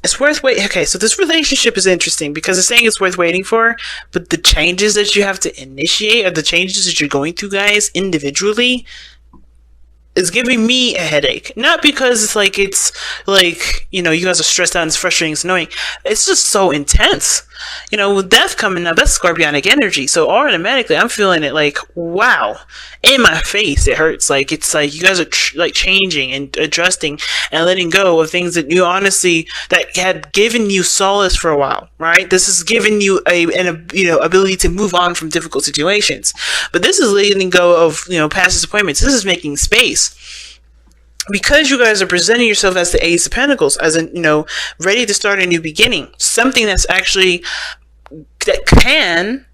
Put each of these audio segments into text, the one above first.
It's worth waiting. Okay, so this relationship is interesting because it's saying it's worth waiting for, but the changes that you have to initiate or the changes that you're going through, guys, individually, is giving me a headache. Not because it's like, you guys are stressed out and it's frustrating, it's annoying. It's just so intense. With death coming up, that's scorpionic energy. So automatically I'm feeling it like, wow. In my face, it hurts. Like, it's like you guys are changing and adjusting and letting go of things that you honestly, that had given you solace for a while, right? This is giving you an ability to move on from difficult situations. But this is letting go of, past disappointments. This is making space. Because you guys are presenting yourself as the Ace of Pentacles, as ready to start a new beginning, something that's actually, that can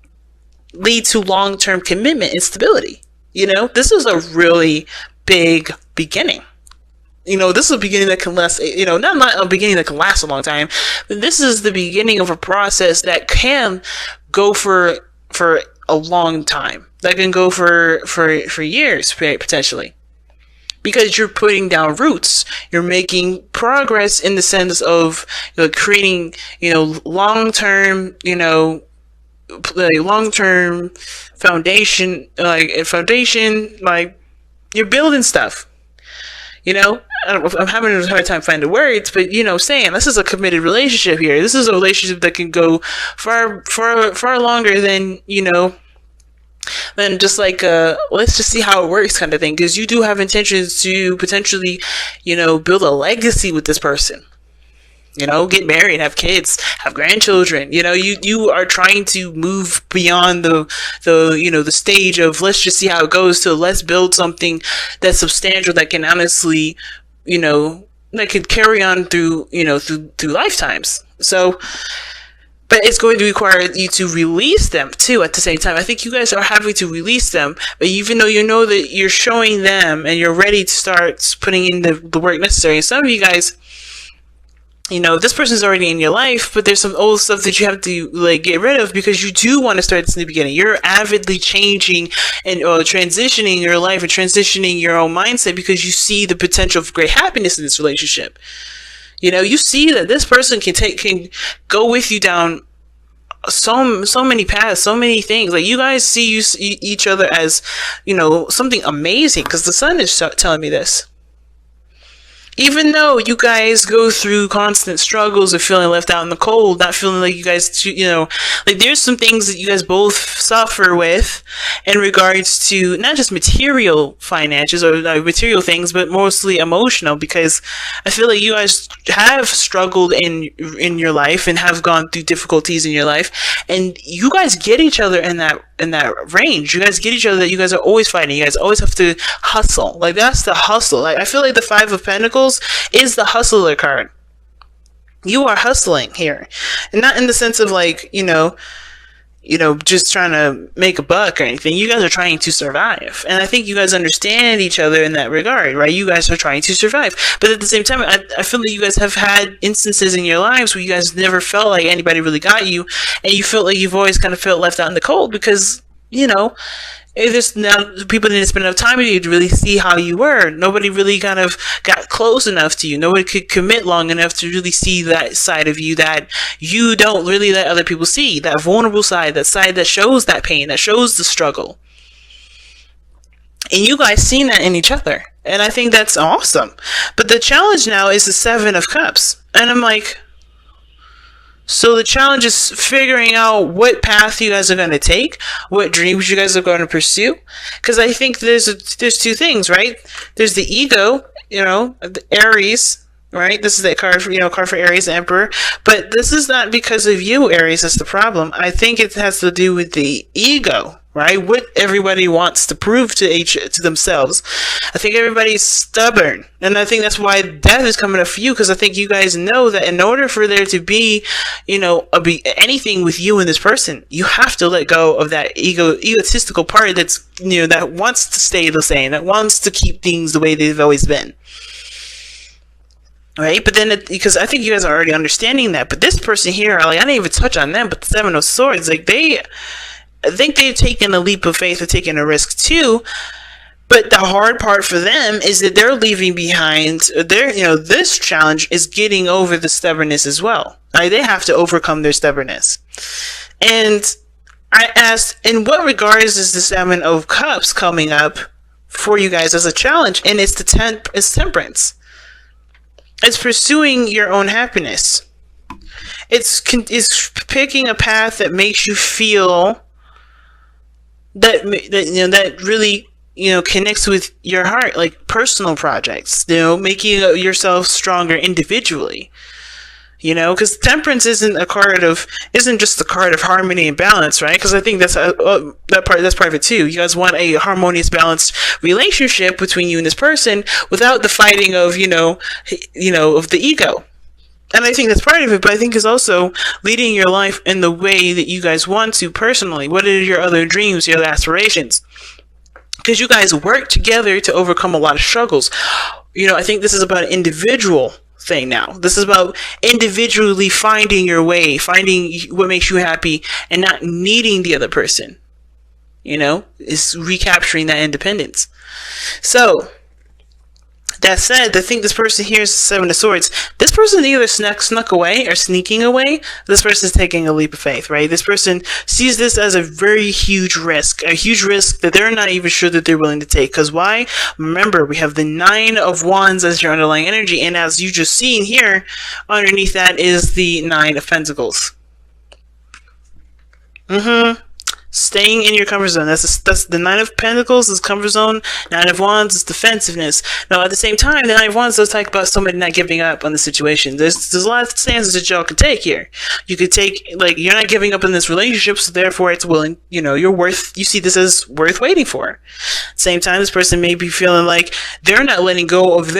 lead to long-term commitment and stability. This is a really big beginning. This is a beginning that can last, not a beginning that can last a long time, but this is the beginning of a process that can go for a long time. That can go for years, potentially. Because you're putting down roots, you're making progress in the sense of creating, long-term, long-term foundation, like you're building stuff. I'm having a hard time finding the words, but saying this is a committed relationship here. This is a relationship that can go far longer than then just like let's just see how it works kind of thing, because you do have intentions to potentially build a legacy with this person, get married, have kids, have grandchildren. You are trying to move beyond the stage of let's just see how it goes to let's build something that's substantial, that can honestly that could carry on through through lifetimes. So, but it's going to require you to release them too at the same time. I think you guys are having to release them, but even though that you're showing them and you're ready to start putting in the work necessary. And some of you guys, this person's already in your life, but there's some old stuff that you have to get rid of because you do want to start this in the beginning. You're avidly changing and transitioning your life and transitioning your own mindset because you see the potential of great happiness in this relationship. You see that this person can go with you down so many paths, so many things. Like, you guys see each other as, something amazing, because the sun is telling me this. Even though you guys go through constant struggles of feeling left out in the cold, not feeling like you guys, like there's some things that you guys both suffer with in regards to not just material finances or material things, but mostly emotional, because I feel like you guys have struggled in your life and have gone through difficulties in your life, and you guys get each other in that range. You guys get each other that you guys are always fighting. You guys always have to hustle. Like, that's the hustle. Like, I feel like the Five of Pentacles is the hustler card. You are hustling here, and not in the sense of like, just trying to make a buck or anything. You guys are trying to survive, and I think you guys understand each other in that regard, right? You guys are trying to survive, but at the same time, I feel like you guys have had instances in your lives where you guys never felt like anybody really got you, and you felt like you've always kind of felt left out in the cold because people didn't spend enough time with you to really see how you were. Nobody really kind of got close enough to you. Nobody could commit long enough to really see that side of you that you don't really let other people see. That vulnerable side, that side that shows that pain, that shows the struggle. And you guys seen that in each other. And I think that's awesome. But the challenge now is the Seven of Cups. And I'm like, so the challenge is figuring out what path you guys are going to take, what dreams you guys are going to pursue. Because I think there's two things, right? There's the ego, the Aries, right? This is that card for Aries, the Emperor. But this is not because of you, Aries. That's the problem. I think it has to do with the ego, right? What everybody wants to prove to themselves. I think everybody's stubborn, and I think that's why death is coming up for you, because I think you guys know that in order for there to be, anything with you and this person, you have to let go of that egotistical part that's, that wants to stay the same, that wants to keep things the way they've always been. Right? But then, because I think you guys are already understanding that, but this person here, like, I didn't even touch on them, but the Seven of Swords, like, I think they've taken a leap of faith or taken a risk too, But the hard part for them is that they're leaving behind this challenge is getting over the stubbornness as well. Right? They have to overcome their stubbornness. And I asked, in what regards is the Seven of Cups coming up for you guys as a challenge? And it's it's temperance. It's pursuing your own happiness. It's picking a path that makes you feel that really connects with your heart, like personal projects, making yourself stronger individually, because temperance isn't just the card of harmony and balance, right? Because I think that's that's part of it too. You guys want a harmonious, balanced relationship between you and this person without the fighting of of the ego. And I think that's part of it, but I think it's also leading your life in the way that you guys want to personally. What are your other dreams, your other aspirations? Because you guys work together to overcome a lot of struggles. I think this is about an individual thing now. This is about individually finding your way, finding what makes you happy, and not needing the other person. Is recapturing that independence. So, that said, I think this person here is the Seven of Swords. This person either snuck away or sneaking away. This person is taking a leap of faith, right? This person sees this as a very huge risk that they're not even sure that they're willing to take. Because why? Remember, we have the Nine of Wands as your underlying energy, and as you just seen here, underneath that is the Nine of Pentacles. Staying in your comfort zone. That's the Nine of Pentacles is comfort zone. Nine of Wands is defensiveness. Now, at the same time, the Nine of Wands does talk about somebody not giving up on the situation. There's a lot of stances that y'all can take here. You could take, you're not giving up in this relationship, so therefore it's willing, you see this as worth waiting for. At the same time, this person may be feeling like they're not letting go of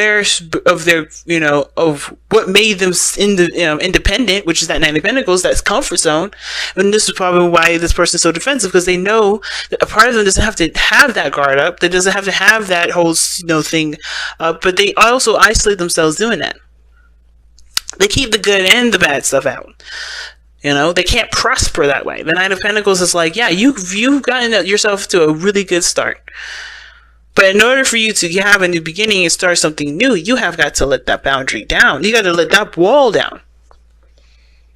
of what made them independent, which is that Nine of Pentacles, that's comfort zone. And this is probably why this person's so defensive, because they know that a part of them doesn't have to have that guard up, that doesn't have to have that whole thing up, but they also isolate themselves doing that. They keep the good and the bad stuff out. They can't prosper that way. The Nine of Pentacles is like, yeah, you've gotten yourself to a really good start. But in order for you to have a new beginning and start something new, you have got to let that boundary down. You got to let that wall down.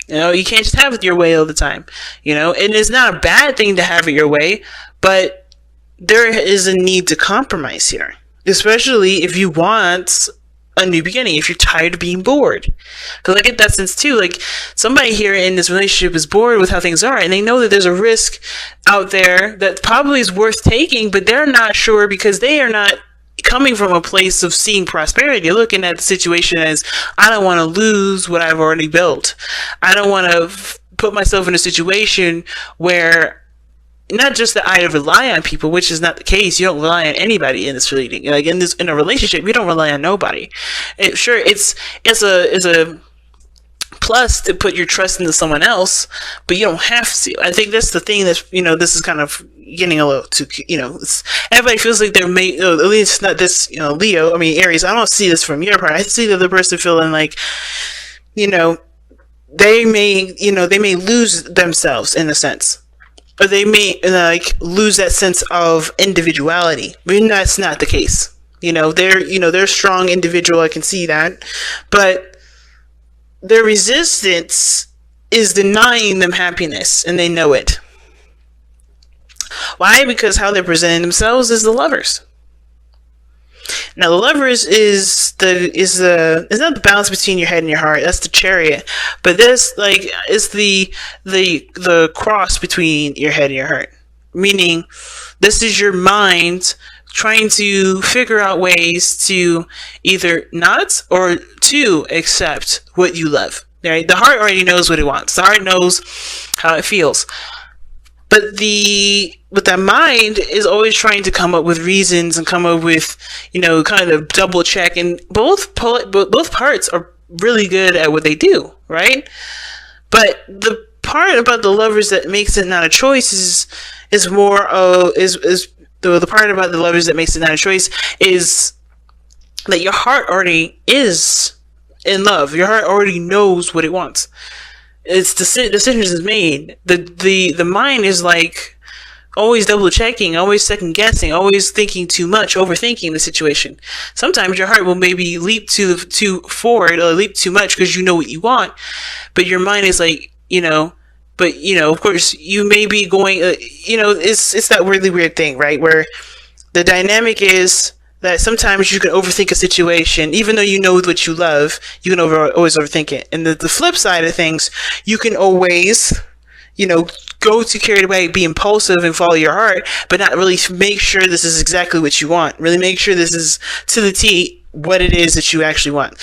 You can't just have it your way all the time. And it's not a bad thing to have it your way, but there is a need to compromise here. Especially if you want a new beginning, if you're tired of being bored. Because I get that sense too, like somebody here in this relationship is bored with how things are, and they know that there's a risk out there that probably is worth taking, but they're not sure because they are not coming from a place of seeing prosperity, looking at the situation as, I don't want to lose what I've already built. I don't want to put myself in a situation where not just that I rely on people, which is not the case. You don't rely on anybody in this relating. Like in a relationship, you don't rely on nobody. It's a plus to put your trust into someone else, but you don't have to. I think that's the thing that's, this is kind of getting a little too, everybody feels like they're made, at least not this, Aries, I don't see this from your part. I see the other person feeling like, they may lose themselves in a sense. Or they may lose that sense of individuality. But that's not the case. They're a strong individual. I can see that, but their resistance is denying them happiness, and they know it. Why? Because how they're presenting themselves is the Lovers. Now, the Lovers is not the balance between your head and your heart. That's the Chariot. But this is the cross between your head and your heart. Meaning, this is your mind trying to figure out ways to either not or to accept what you love. Right? The heart already knows what it wants. The heart knows how it feels. But that mind is always trying to come up with reasons and come up with, kind of double check. And both parts are really good at what they do, right? But the part about the Lovers that makes it not a choice is more of the part about the Lovers that makes it not a choice is that your heart already is in love. Your heart already knows what it wants. It's decisions is made. The mind is like, always double checking, always second guessing, always thinking too much, overthinking the situation. Sometimes your heart will maybe leap too forward or leap too much because you know what you want, but your mind is like, but of course you may be going, it's that really weird thing, right? Where the dynamic is that sometimes you can overthink a situation, even though you know what you love, you can always overthink it. And the flip side of things, you can always, go too carried away, be impulsive and follow your heart, but not really make sure this is exactly what you want. Really make sure this is to the T what it is that you actually want.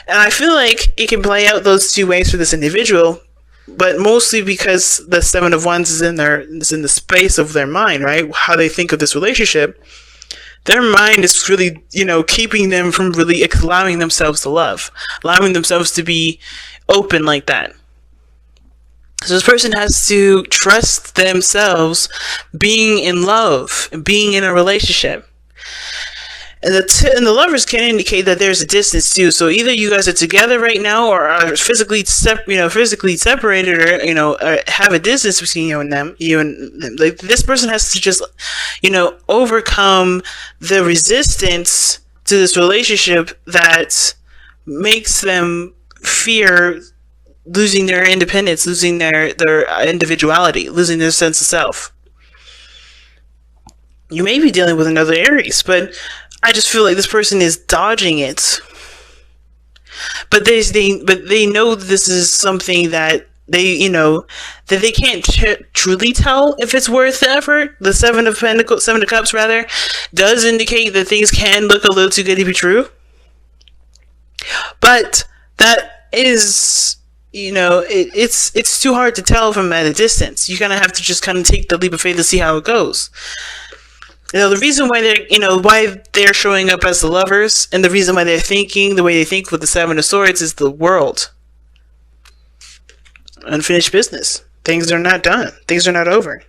And I feel like it can play out those two ways for this individual, but mostly because the Seven of Wands is in the space of their mind, right? How they think of this relationship. Their mind is really, keeping them from really allowing themselves to love, allowing themselves to be open like that. So this person has to trust themselves being in love, being in a relationship. And the lovers can indicate that there's a distance too. So either you guys are together right now, or are physically separated, or have a distance between you and them. Like this person has to just, overcome the resistance to this relationship that makes them fear losing their independence, losing their individuality, losing their sense of self. You may be dealing with another Aries, but I just feel like this person is dodging it. But they know this is something that that they can't truly tell if it's worth the effort. The Seven of Cups rather, does indicate that things can look a little too good to be true. But that is, it's too hard to tell from at a distance. You kind of have to just kind of take the leap of faith to see how it goes. The reason why they're showing up as the lovers, and the reason why they're thinking the way they think with the Seven of Swords is the world. Unfinished business. Things are not done. Things are not over.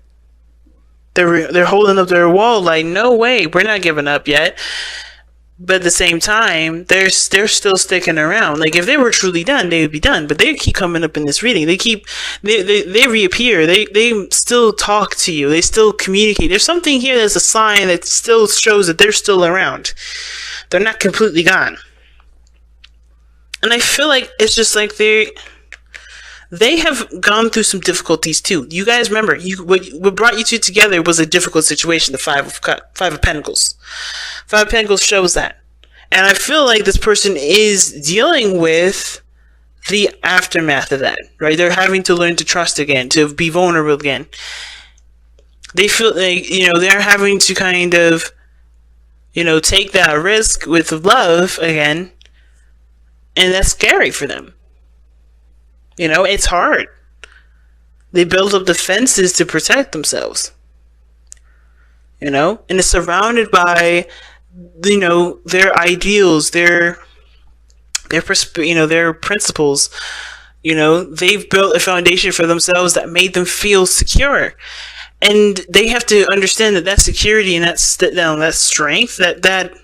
They're holding up their wall like, no way, we're not giving up yet. But at the same time, they're still sticking around. Like if they were truly done, they would be done. But they keep coming up in this reading. They reappear. They still talk to you. They still communicate. There's something here that's a sign that still shows that they're still around. They're not completely gone. And I feel like it's just like they have gone through some difficulties too. You guys remember, what brought you two together was a difficult situation. The Five of Pentacles. Five of Pentacles shows that. And I feel like this person is dealing with the aftermath of that, right? They're having to learn to trust again, to be vulnerable again. They feel like, they're having to kind of, take that risk with love again. And that's scary for them. It's hard. They build up defenses to protect themselves. And it's surrounded by, their ideals, their principles. They've built a foundation for themselves that made them feel secure. And they have to understand that security and that strength, that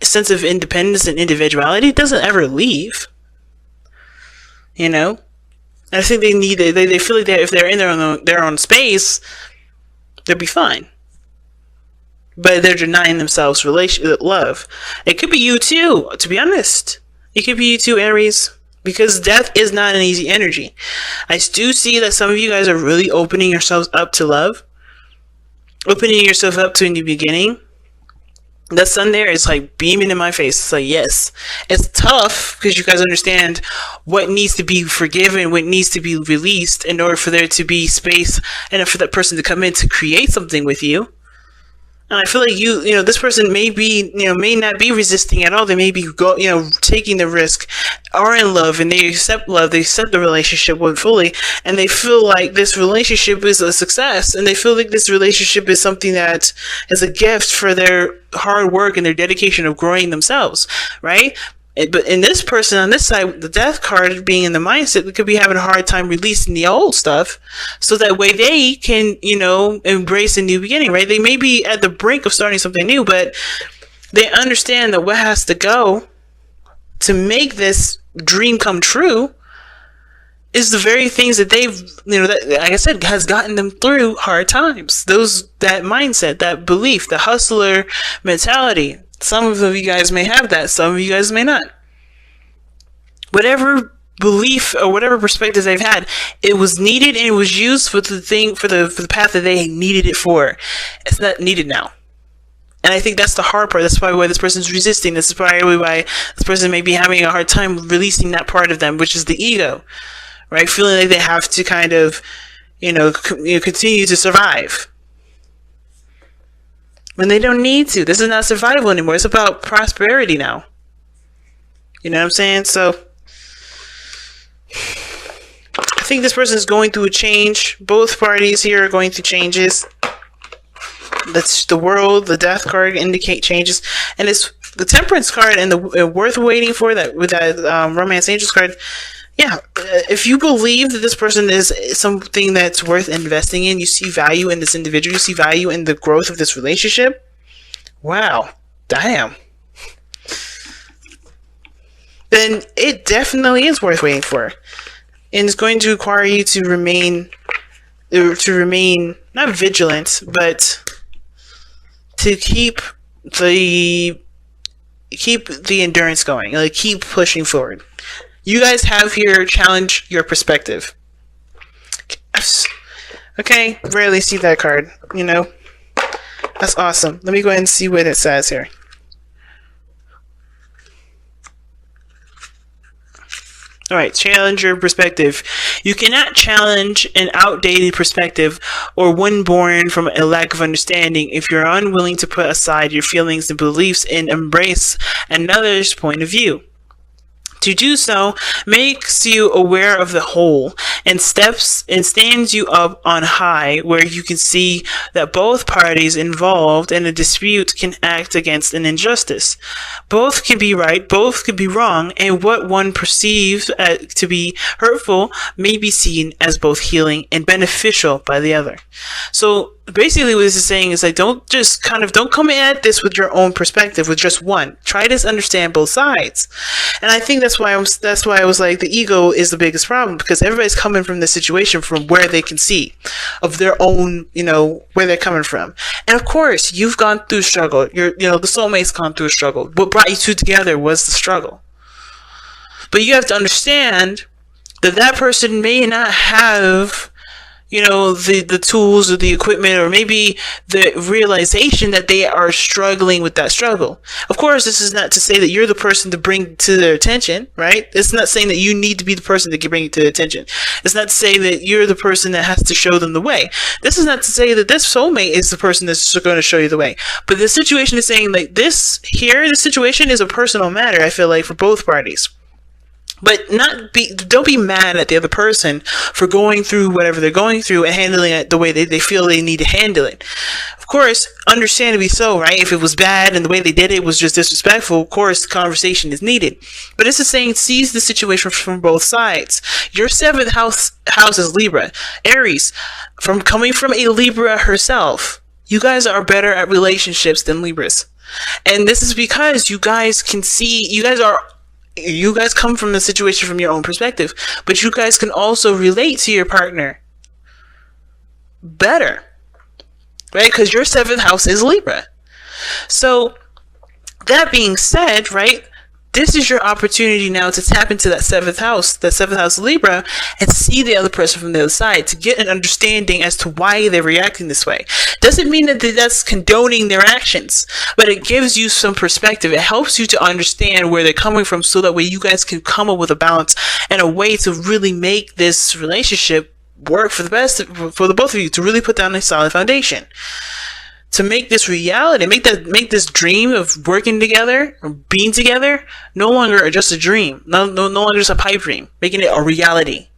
sense of independence and individuality doesn't ever leave. I think they need it. They feel like if they're in their own space, they'll be fine. But they're denying themselves love. It could be you too, to be honest. It could be you too, Aries. Because death is not an easy energy. I do see that some of you guys are really opening yourselves up to love. Opening yourself up to a new beginning. The sun there is like beaming in my face. It's like, yes. It's tough because you guys understand what needs to be forgiven, what needs to be released in order for there to be space and for that person to come in to create something with you. And I feel like this person may not be resisting at all. They may be taking the risk, are in love, and they accept love. They accept the relationship fully, and they feel like this relationship is a success, and they feel like this relationship is something that is a gift for their hard work and their dedication of growing themselves, right? But in this person on this side, the death card being in the mindset, they could be having a hard time releasing the old stuff, so that way they can, embrace a new beginning, right? They may be at the brink of starting something new, but they understand that what has to go to make this dream come true is the very things that they've, that, like I said, has gotten them through hard times. That mindset, that belief, the hustler mentality. Some of you guys may have that, some of you guys may not. Whatever belief or whatever perspective they've had, it was needed and it was used for the path that they needed it for. It's not needed now. And I think that's the hard part. That's probably why this person's resisting. This is probably why this person may be having a hard time releasing that part of them, which is the ego, right? Feeling like they have to kind of, continue to survive when they don't need to. This is not survival anymore. It's about prosperity now. You know what I'm saying? So I think this person is going through a change. Both parties here are going through changes. That's the World, the Death card indicate changes, and it's the Temperance card and the worth waiting for that with that Romance Angels card. Yeah, if you believe that this person is something that's worth investing in, you see value in this individual, you see value in the growth of this relationship. Wow, damn. Then it definitely is worth waiting for, and it's going to require you to remain not vigilant, but to keep the endurance going, like keep pushing forward. You guys have here challenge your perspective. Okay, rarely see that card, That's awesome. Let me go ahead and see what it says here. Alright, challenge your perspective. You cannot challenge an outdated perspective or one born from a lack of understanding if you're unwilling to put aside your feelings and beliefs and embrace another's point of view. To do so makes you aware of the whole and stands you up on high, where you can see that both parties involved in a dispute can act against an injustice. Both can be right, both can be wrong, and what one perceives to be hurtful may be seen as both healing and beneficial by the other. So basically what this is saying is like, don't come at this with your own perspective, with just one. Try to understand both sides. And I think that's why I was like, the ego is the biggest problem, because everybody's coming from the situation from where they can see of their own, where they're coming from. And of course, you've gone through struggle. The soulmate's gone through a struggle. What brought you two together was the struggle. But you have to understand that person may not have the tools or the equipment, or maybe the realization that they are struggling with that struggle. Of course, this is not to say that you're the person to bring to their attention, right? It's not saying that you need to be the person that can bring it to their attention. It's not to say that you're the person that has to show them the way. This is not to say that this soulmate is the person that's going to show you the way. But the situation is saying like this situation is a personal matter, I feel like, for both parties. But don't be mad at the other person for going through whatever they're going through and handling it the way they feel they need to handle it. Of course, understandably so, right? If it was bad and the way they did it was just disrespectful, of course, conversation is needed. But this is saying seize the situation from both sides. Your 7th house is Libra. Aries, coming from a Libra herself, you guys are better at relationships than Libras. And this is because you guys come from the situation from your own perspective, but you guys can also relate to your partner better, right? Because your 7th house is Libra. So that being said, right, this is your opportunity now to tap into that 7th house Libra, and see the other person from the other side, to get an understanding as to why they're reacting this way. Doesn't mean that that's condoning their actions, but it gives you some perspective. It helps you to understand where they're coming from, so that way you guys can come up with a balance and a way to really make this relationship work for the best for the both of you, to really put down a solid foundation. To make this reality, make this dream of working together or being together no longer just a dream, no longer just a pipe dream, making it a reality.